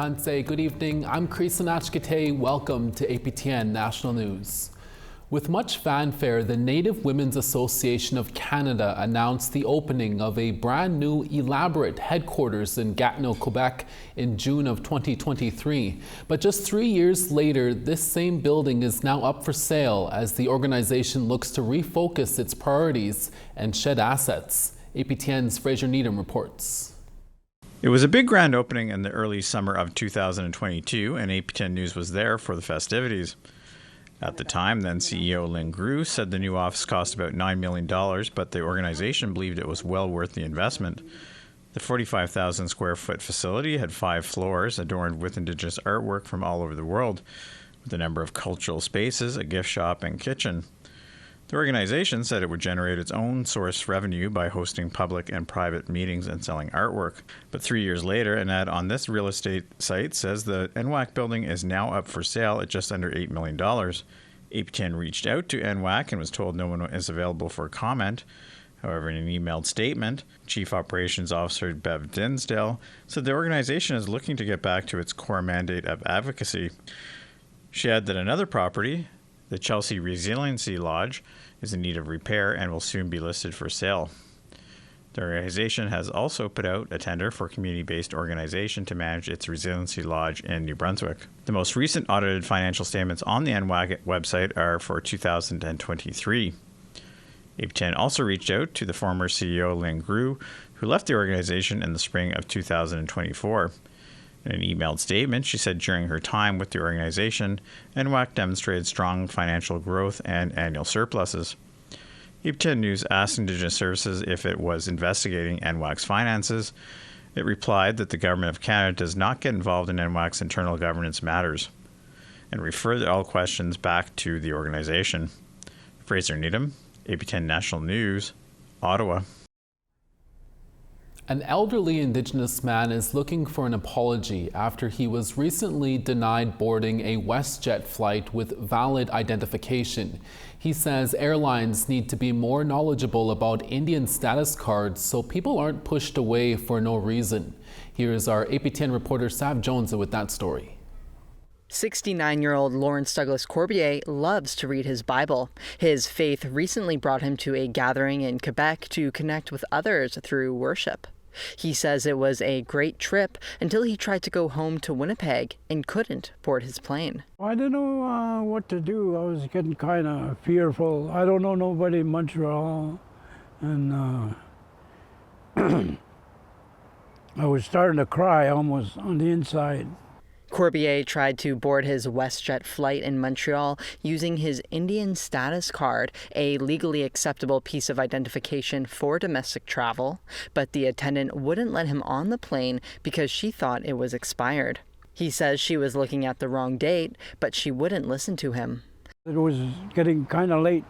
Tansei, good evening. I'm Krisanach Gate. Welcome to APTN National News. With much fanfare, the Native Women's Association of Canada announced the opening of a brand new elaborate headquarters in Gatineau, Quebec in June of 2023. But just 3 years later, this same building is now up for sale as the organization looks to refocus its priorities and shed assets. APTN's Fraser Needham reports. It was a big grand opening in the early summer of 2022, and APTN News was there for the festivities. At the time, then CEO Lynn Grew said the new office cost about $9 million, but the organization believed it was well worth the investment. The 45,000 square foot facility had 5 floors adorned with Indigenous artwork from all over the world, with a number of cultural spaces, a gift shop, and kitchen. The organization said it would generate its own source revenue by hosting public and private meetings and selling artwork. But 3 years later, an ad on this real estate site says the NWAC building is now up for sale at just under $8 million. APTN reached out to NWAC and was told no one is available for comment. However, in an emailed statement, Chief Operations Officer Bev Dinsdale said the organization is looking to get back to its core mandate of advocacy. She added that another property, the Chelsea Resiliency Lodge, is in need of repair and will soon be listed for sale. The organization has also put out a tender for a community-based organization to manage its Resiliency Lodge in New Brunswick. The most recent audited financial statements on the NWAC website are for 2023. APTN also reached out to the former CEO Lynn Grew, who left the organization in the spring of 2024. In an emailed statement, she said during her time with the organization, NWAC demonstrated strong financial growth and annual surpluses. APTN News asked Indigenous Services if it was investigating NWAC's finances. It replied that the Government of Canada does not get involved in NWAC's internal governance matters and referred all questions back to the organization. Fraser Needham, APTN National News, Ottawa. An elderly Indigenous man is looking for an apology after he was recently denied boarding a WestJet flight with valid identification. He says airlines need to be more knowledgeable about Indian status cards so people aren't pushed away for no reason. Here is our APTN reporter Sav Jones with that story. 69-year-old Lawrence Douglas Corbier loves to read his Bible. His faith recently brought him to a gathering in Quebec to connect with others through worship. He says it was a great trip until he tried to go home to Winnipeg and couldn't board his plane. I didn't know what to do. I was getting kind of fearful. I don't know nobody in Montreal, and I was starting to cry almost on the inside. Corbier tried to board his WestJet flight in Montreal using his Indian status card, a legally acceptable piece of identification for domestic travel, but the attendant wouldn't let him on the plane because she thought it was expired. He says she was looking at the wrong date, but she wouldn't listen to him. It was getting kind of late.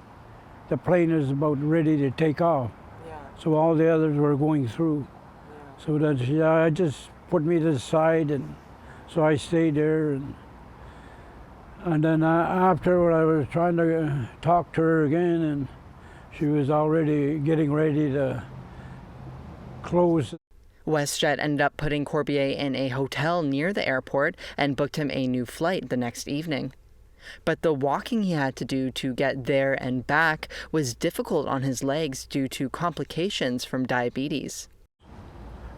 The plane is about ready to take off. Yeah. So all the others were going through. Yeah. So that I just put me to the side, and so I stayed there, and then after I was trying to talk to her again, and she was already getting ready to close. WestJet ended up putting Corbier in a hotel near the airport and booked him a new flight the next evening. But the walking he had to do to get there and back was difficult on his legs due to complications from diabetes.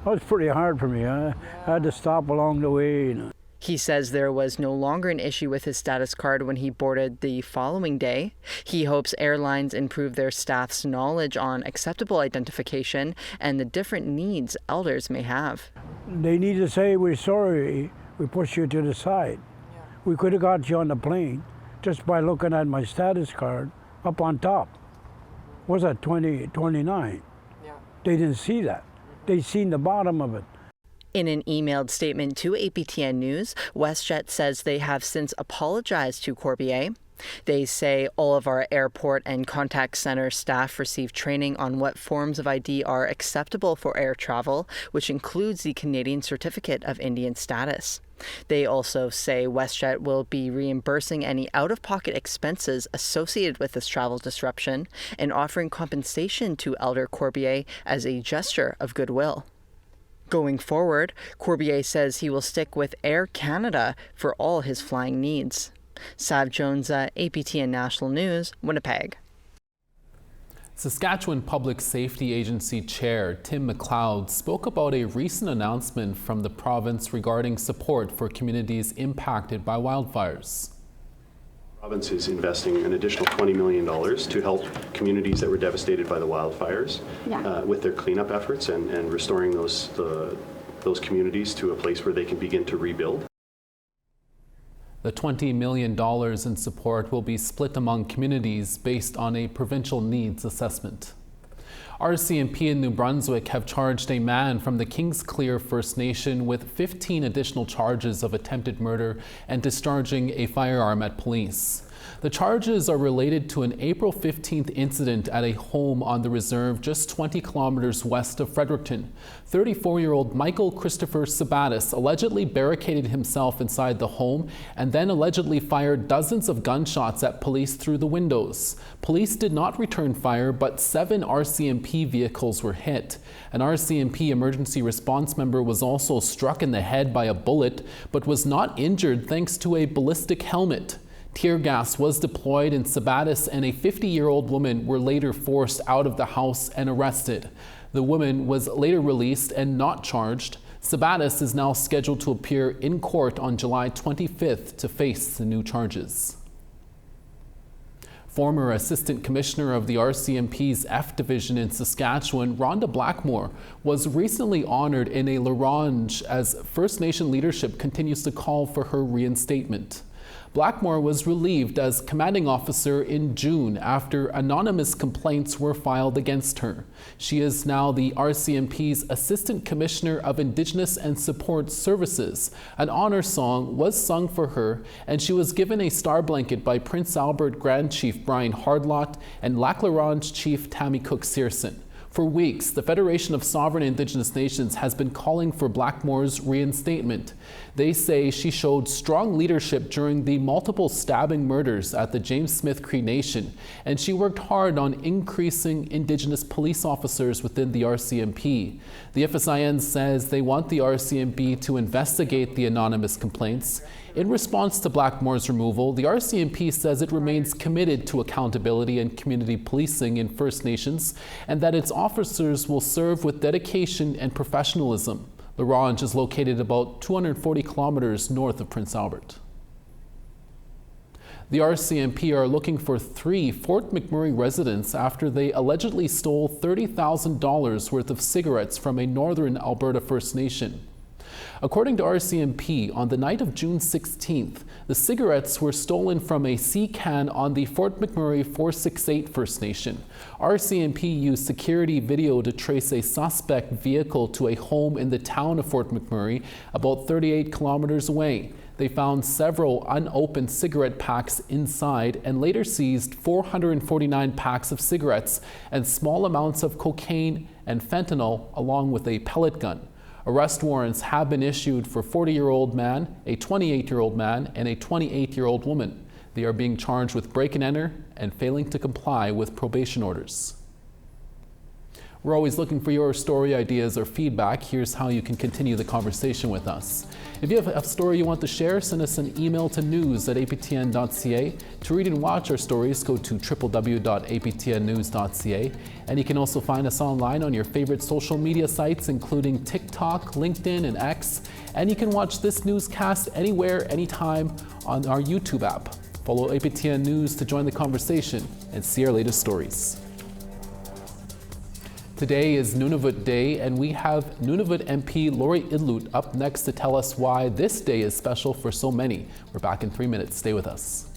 It was pretty hard for me. I had to stop along the way. He says there was no longer an issue with his status card when he boarded the following day. He hopes airlines improve their staff's knowledge on acceptable identification and the different needs elders may have. They need to say, "We're sorry, we pushed you to the side. Yeah. We could have got you on the plane just by looking at my status card up on top." Was that 29? Yeah. They didn't see that. They seen the bottom of it. In an emailed statement to APTN News, WestJet says they have since apologized to Corbier. They say all of our airport and contact center staff receive training on what forms of ID are acceptable for air travel, which includes the Canadian Certificate of Indian Status. They also say WestJet will be reimbursing any out-of-pocket expenses associated with this travel disruption and offering compensation to Elder Corbier as a gesture of goodwill. Going forward, Corbier says he will stick with Air Canada for all his flying needs. Sav Jones, APTN National News, Winnipeg. Saskatchewan Public Safety Agency Chair Tim McLeod spoke about a recent announcement from the province regarding support for communities impacted by wildfires. The province is investing an additional $20 million to help communities that were devastated by the wildfires with their cleanup efforts and restoring those communities to a place where they can begin to rebuild. The $20 million in support will be split among communities based on a provincial needs assessment. RCMP in New Brunswick have charged a man from the Kingsclear First Nation with 15 additional charges of attempted murder and discharging a firearm at police. The charges are related to an April 15th incident at a home on the reserve just 20 kilometers west of Fredericton. 34-year-old Michael Christopher Sabatis allegedly barricaded himself inside the home and then allegedly fired dozens of gunshots at police through the windows. Police did not return fire, but 7 RCMP vehicles were hit. An RCMP emergency response member was also struck in the head by a bullet, but was not injured thanks to a ballistic helmet. Tear gas was deployed and Sabatis and a 50-year-old woman were later forced out of the house and arrested. The woman was later released and not charged. Sabatis is now scheduled to appear in court on July 25th to face the new charges. Former Assistant Commissioner of the RCMP's F Division in Saskatchewan, Rhonda Blackmore, was recently honored in a Loche as First Nation leadership continues to call for her reinstatement. Blackmore was relieved as commanding officer in June after anonymous complaints were filed against her. She is now the RCMP's Assistant Commissioner of Indigenous and Support Services. An honor song was sung for her, and she was given a star blanket by Prince Albert Grand Chief Brian Hardlott and Lac La Ronge Chief Tammy Cook-Searson. For weeks, the Federation of Sovereign Indigenous Nations has been calling for Blackmore's reinstatement. They say she showed strong leadership during the multiple stabbing murders at the James Smith Cree Nation, and she worked hard on increasing Indigenous police officers within the RCMP. The FSIN says they want the RCMP to investigate the anonymous complaints. In response to Blackmore's removal, the RCMP says it remains committed to accountability and community policing in First Nations and that its officers will serve with dedication and professionalism. La Ronge is located about 240 kilometers north of Prince Albert. The RCMP are looking for 3 Fort McMurray residents after they allegedly stole $30,000 worth of cigarettes from a northern Alberta First Nation. According to RCMP, on the night of June 16th, the cigarettes were stolen from a sea can on the Fort McMurray 468 First Nation. RCMP used security video to trace a suspect vehicle to a home in the town of Fort McMurray, about 38 kilometers away. They found several unopened cigarette packs inside and later seized 449 packs of cigarettes and small amounts of cocaine and fentanyl, along with a pellet gun. Arrest warrants have been issued for a 40-year-old man, a 28-year-old man, and a 28-year-old woman. They are being charged with break and enter and failing to comply with probation orders. We're always looking for your story ideas or feedback. Here's how you can continue the conversation with us. If you have a story you want to share, send us an email to news@aptn.ca. To read and watch our stories, go to www.aptnnews.ca. And you can also find us online on your favorite social media sites, including TikTok, LinkedIn, and X. And you can watch this newscast anywhere, anytime on our YouTube app. Follow APTN News to join the conversation and see our latest stories. Today is Nunavut Day, and we have Nunavut MP Lori Idlut up next to tell us why this day is special for so many. We're back in 3 minutes. Stay with us.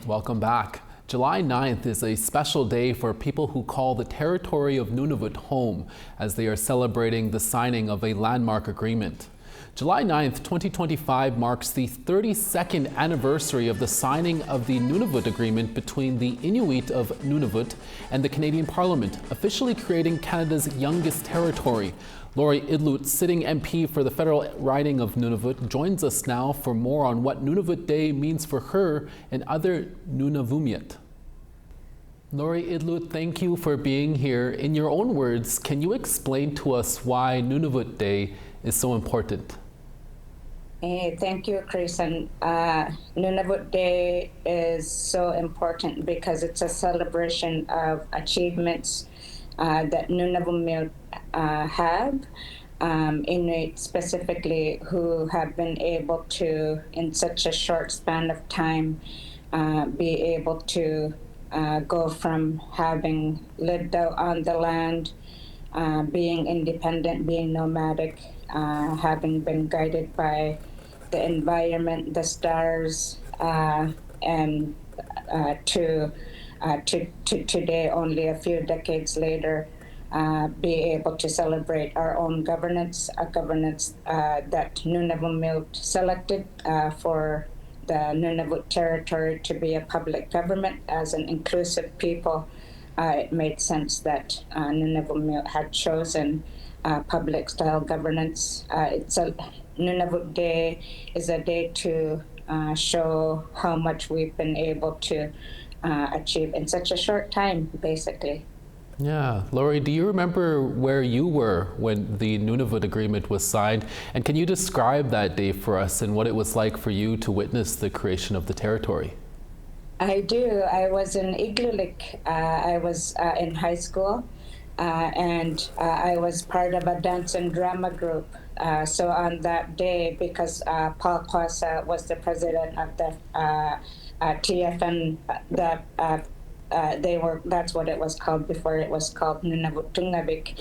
Welcome back. July 9th is a special day for people who call the territory of Nunavut home, as they are celebrating the signing of a landmark agreement. July 9th, 2025 marks the 32nd anniversary of the signing of the Nunavut Agreement between the Inuit of Nunavut and the Canadian Parliament, officially creating Canada's youngest territory. Lori Idlut, sitting MP for the federal riding of Nunavut, joins us now for more on what Nunavut Day means for her and other Nunavummiut. Lori Idlut, thank you for being here. In your own words, can you explain to us why Nunavut Day is so important? Hey, thank you, Chris. And Nunavut Day is so important because it's a celebration of achievements that Nunavummiut have, Inuit specifically, who have been able to, in such a short span of time, be able to go from having lived out on the land, being independent, being nomadic, having been guided by the environment, the stars, and to today, only a few decades later, be able to celebrate our own governance, a governance that Nunavummiut selected for the Nunavut territory to be a public government as an inclusive people. It made sense that Nunavummiut had chosen public style governance. Nunavut Day is a day to show how much we've been able to achieve in such a short time, basically. Yeah. Lori, do you remember where you were when the Nunavut Agreement was signed? And can you describe that day for us and what it was like for you to witness the creation of the territory? I do. I was in Igloolik. I was in high school, and I was part of a dance and drama group. So on that day, because Paul Kwasa was the president of the TFN, that's what it was called before it was called Nunavut Tungavik.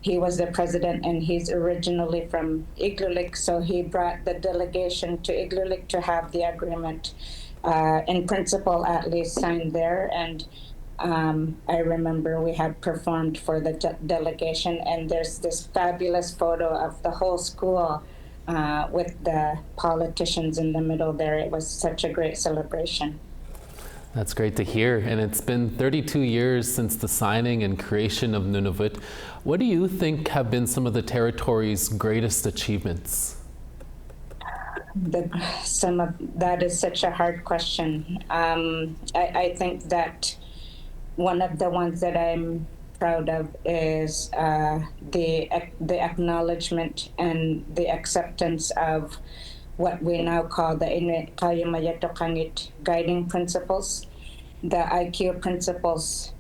He was the president, and he's originally from Igloolik, so he brought the delegation to Igloolik to have the agreement, in principle at least, signed there. And I remember we had performed for the delegation, and there's this fabulous photo of the whole school with the politicians in the middle there. It was such a great celebration. That's great to hear. And it's been 32 years since the signing and creation of Nunavut. What do you think have been some of the territory's greatest achievements? That is such a hard question. I think that one of the ones that I'm proud of is the acknowledgement and the acceptance of what we now call the Inuit Kayumayatokangit guiding principles. The IQ principles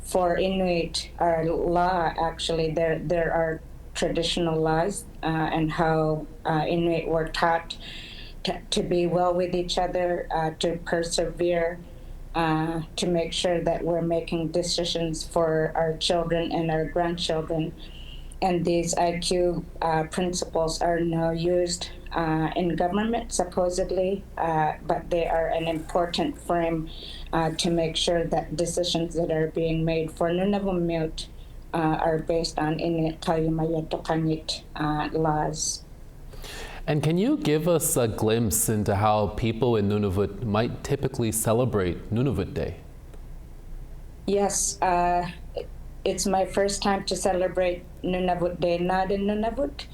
for Inuit are law, actually. There are traditional laws and how Inuit were taught to be well with each other, to persevere, to make sure that we're making decisions for our children and our grandchildren. And these IQ principles are now used in government, supposedly, but they are an important frame to make sure that decisions that are being made for Nunavummiut are based on Inuit Kayumayatokangit laws. And can you give us a glimpse into how people in Nunavut might typically celebrate Nunavut Day? Yes, it's my first time to celebrate Nunavut Day, not in Nunavut,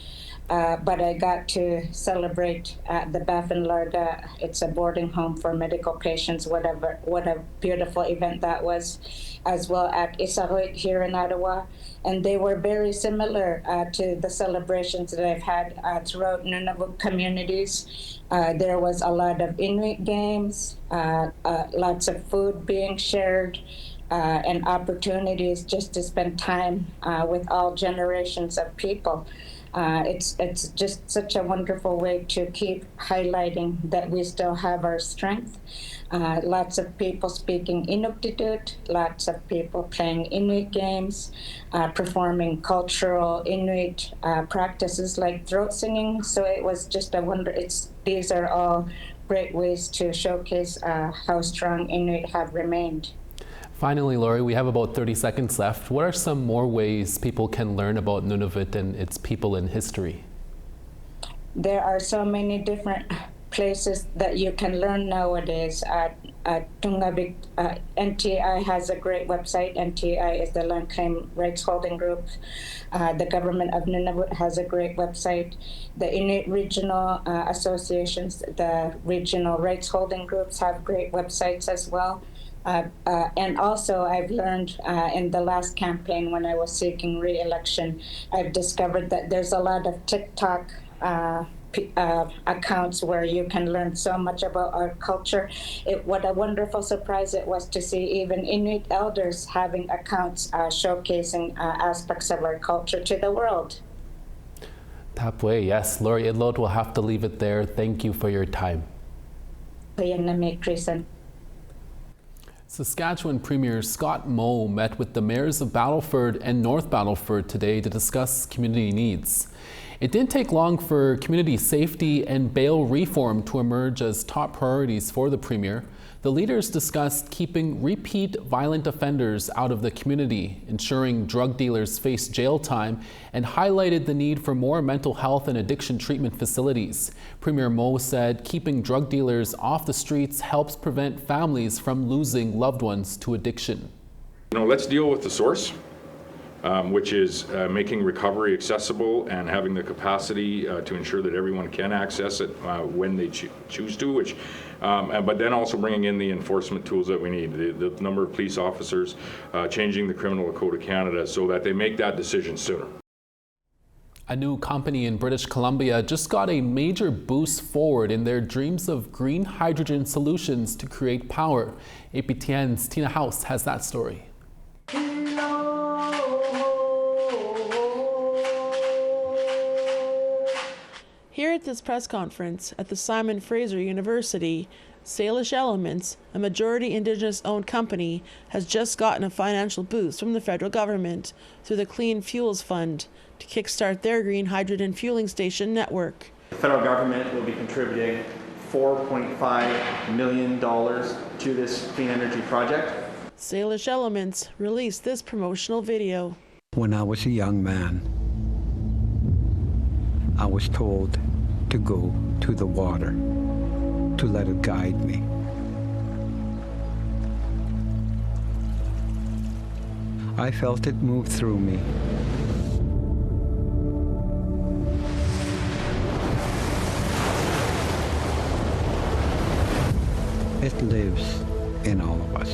but I got to celebrate at the Baffin Larga. It's a boarding home for medical patients. What a beautiful event that was, as well at Isahoit here in Ottawa. And they were very similar to the celebrations that I've had throughout Nunavut communities. There was a lot of Inuit games, lots of food being shared, and opportunities just to spend time with all generations of people. It's just such a wonderful way to keep highlighting that we still have our strength. Lots of people speaking Inuktitut, lots of people playing Inuit games, performing cultural Inuit practices like throat singing. So it was just a wonder. These are all great ways to showcase how strong Inuit have remained. Finally, Lori, we have about 30 seconds left. What are some more ways people can learn about Nunavut and its people and history? there are so many different places that you can learn nowadays. Tungabik NTI has a great website. NTI is the Land Claim Rights Holding Group. The government of Nunavut has a great website. The Inuit regional associations, the regional rights holding groups have great websites as well. And also I've learned in the last campaign when I was seeking re-election, I've discovered that there's a lot of TikTok accounts where you can learn so much about our culture. What a wonderful surprise it was to see even Inuit elders having accounts showcasing aspects of our culture to the world. Tapway, yes, Lori Idlot, will have to leave it there. Thank you for your time. Saskatchewan Premier Scott Moe met with the mayors of Battleford and North Battleford today to discuss community needs. It didn't take long for community safety and bail reform to emerge as top priorities for the Premier. The leaders discussed keeping repeat violent offenders out of the community, ensuring drug dealers face jail time, and highlighted the need for more mental health and addiction treatment facilities. Premier Moe said keeping drug dealers off the streets helps prevent families from losing loved ones to addiction. Let's deal with the source. Which is making recovery accessible and having the capacity to ensure that everyone can access it when they choose to, but then also bringing in the enforcement tools that we need, the number of police officers, changing the Criminal Code of Canada so that they make that decision sooner. A new company in British Columbia just got a major boost forward in their dreams of green hydrogen solutions to create power. APTN's Tina House has that story. Here at this press conference at the Simon Fraser University, Salish Elements, a majority Indigenous-owned company, has just gotten a financial boost from the federal government through the Clean Fuels Fund to kickstart their green hydrogen fueling station network. The federal government will be contributing $4.5 million to this clean energy project. Salish Elements released this promotional video. When I was a young man, I was told to go to the water, to let it guide me. I felt it move through me. It lives in all of us.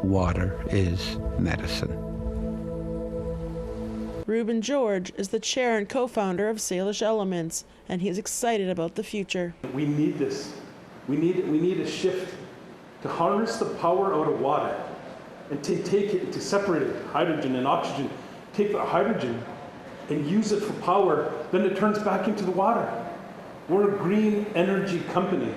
Water is medicine. Reuben George is the chair and co-founder of Salish Elements, and he's excited about the future. We need this. We need a shift to harness the power out of water and to take it, to separate it, hydrogen and oxygen, take the hydrogen and use it for power, then it turns back into the water. We're a green energy company.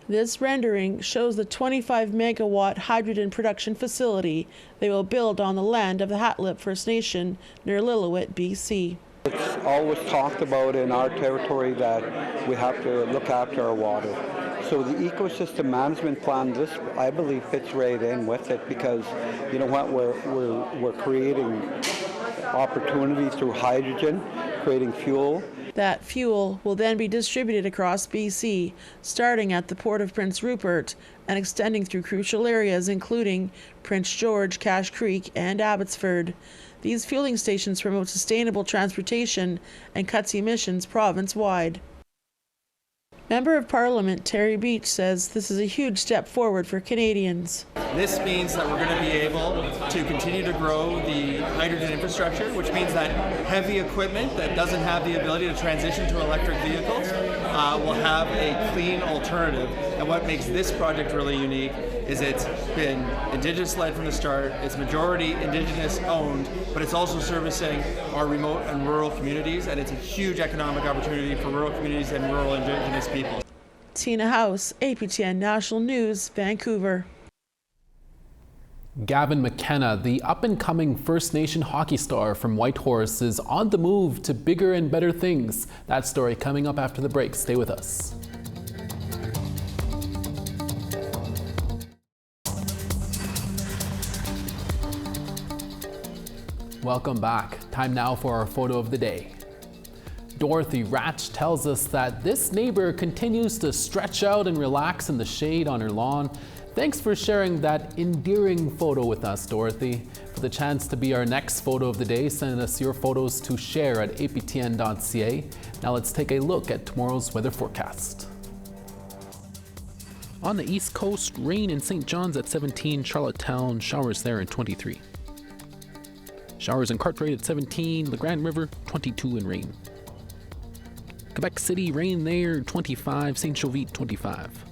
This rendering shows the 25 megawatt hydrogen production facility they will build on the land of the Hatlip First Nation near Lillooet, BC. It's always talked about in our territory that we have to look after our water. So the ecosystem management plan, this I believe fits right in with it, because you know what, we're creating opportunity through hydrogen, creating fuel. That fuel will then be distributed across BC, starting at the Port of Prince Rupert and extending through crucial areas including Prince George, Cache Creek, and Abbotsford. These fueling stations promote sustainable transportation and cuts emissions province-wide. Member of Parliament Terry Beach says this is a huge step forward for Canadians. This means that we're going to be able to continue to grow the hydrogen infrastructure, which means that heavy equipment that doesn't have the ability to transition to electric vehicles will have a clean alternative. And what makes this project really unique is it's been Indigenous-led from the start, it's majority Indigenous-owned, but it's also servicing our remote and rural communities, and it's a huge economic opportunity for rural communities and rural Indigenous people. Tina House, APTN National News, Vancouver. Gavin McKenna, the up-and-coming First Nation hockey star from Whitehorse, is on the move to bigger and better things. That story coming up after the break. Stay with us. Welcome back. Time now for our photo of the day. Dorothy Ratch tells us that this neighbor continues to stretch out and relax in the shade on her lawn. Thanks for sharing that endearing photo with us, Dorothy. For the chance to be our next photo of the day, send us your photos to share at aptn.ca. Now let's take a look at tomorrow's weather forecast. On the East Coast, rain in St. John's at 17, Charlottetown, showers there in 23. Showers in Cartwright at 17, the Grand River, 22 and rain. Quebec City, rain there, 25, St. Jovite, 25.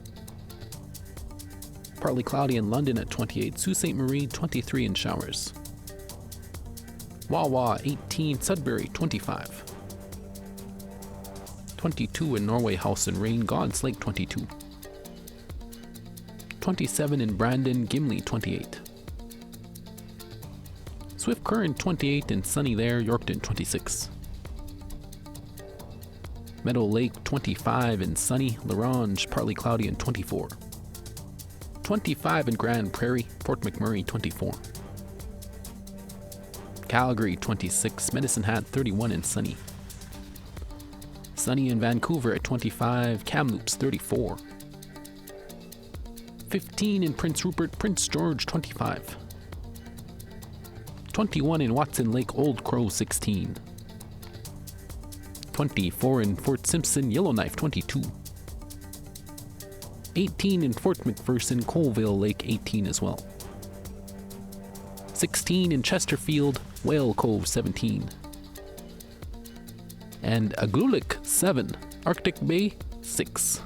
Partly cloudy in London at 28, Sault Ste. Marie, 23 and showers. Wawa, 18, Sudbury, 25. 22 in Norway House and rain, God's Lake, 22. 27 in Brandon, Gimli, 28. Swift Current, 28 and sunny there, Yorkton, 26. Meadow Lake, 25 and sunny, Larange, partly cloudy and 24. 25 in Grand Prairie, Fort McMurray, 24. Calgary, 26, Medicine Hat, 31 and sunny. Sunny in Vancouver at 25, Kamloops, 34. 15 in Prince Rupert, Prince George, 25. 21 in Watson Lake, Old Crow, 16. 24 in Fort Simpson, Yellowknife, 22. 18 in Fort McPherson, Colville Lake, 18 as well. 16 in Chesterfield, Whale Cove, 17. And Aglulik, 7. Arctic Bay, 6.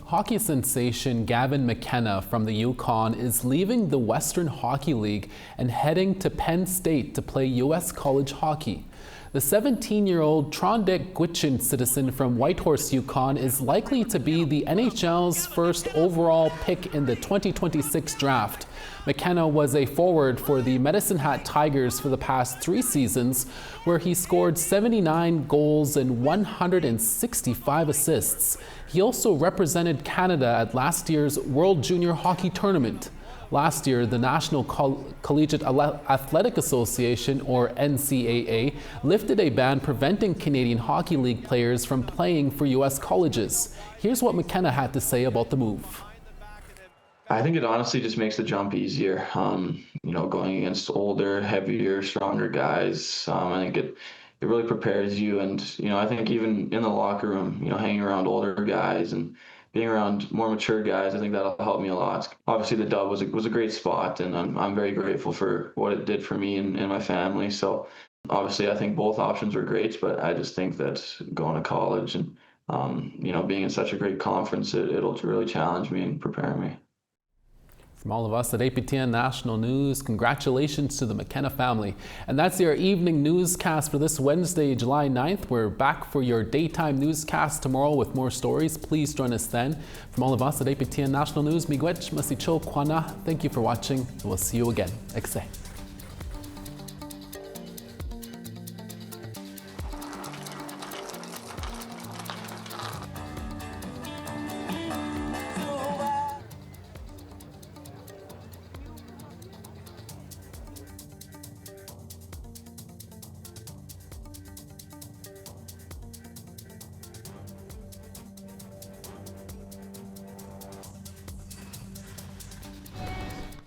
Hockey sensation Gavin McKenna from the Yukon is leaving the Western Hockey League and heading to Penn State to play U.S. college hockey. The 17-year-old Trondheim Gwich'in citizen from Whitehorse, Yukon is likely to be the NHL's first overall pick in the 2026 draft. McKenna was a forward for the Medicine Hat Tigers for the past 3 seasons, where he scored 79 goals and 165 assists. He also represented Canada at last year's World Junior Hockey Tournament. Last year, the National Collegiate Athletic Association, or NCAA, lifted a ban preventing Canadian Hockey League players from playing for U.S. colleges. Here's what McKenna had to say about the move. I think it honestly just makes the jump easier. Going against older, heavier, stronger guys. I think it really prepares you. And, I think even in the locker room, hanging around older guys and being around more mature guys, I think that'll help me a lot. Obviously, the dub was a great spot, and I'm very grateful for what it did for me and my family. So obviously, I think both options were great, but I just think that going to college and being in such a great conference, it'll really challenge me and prepare me. From all of us at APTN National News, congratulations to the McKenna family. And that's your evening newscast for this Wednesday, July 9th. We're back for your daytime newscast tomorrow with more stories. Please join us then. From all of us at APTN National News, miigwech, masicho, kwana. Thank you for watching, and we'll see you again. Ekse.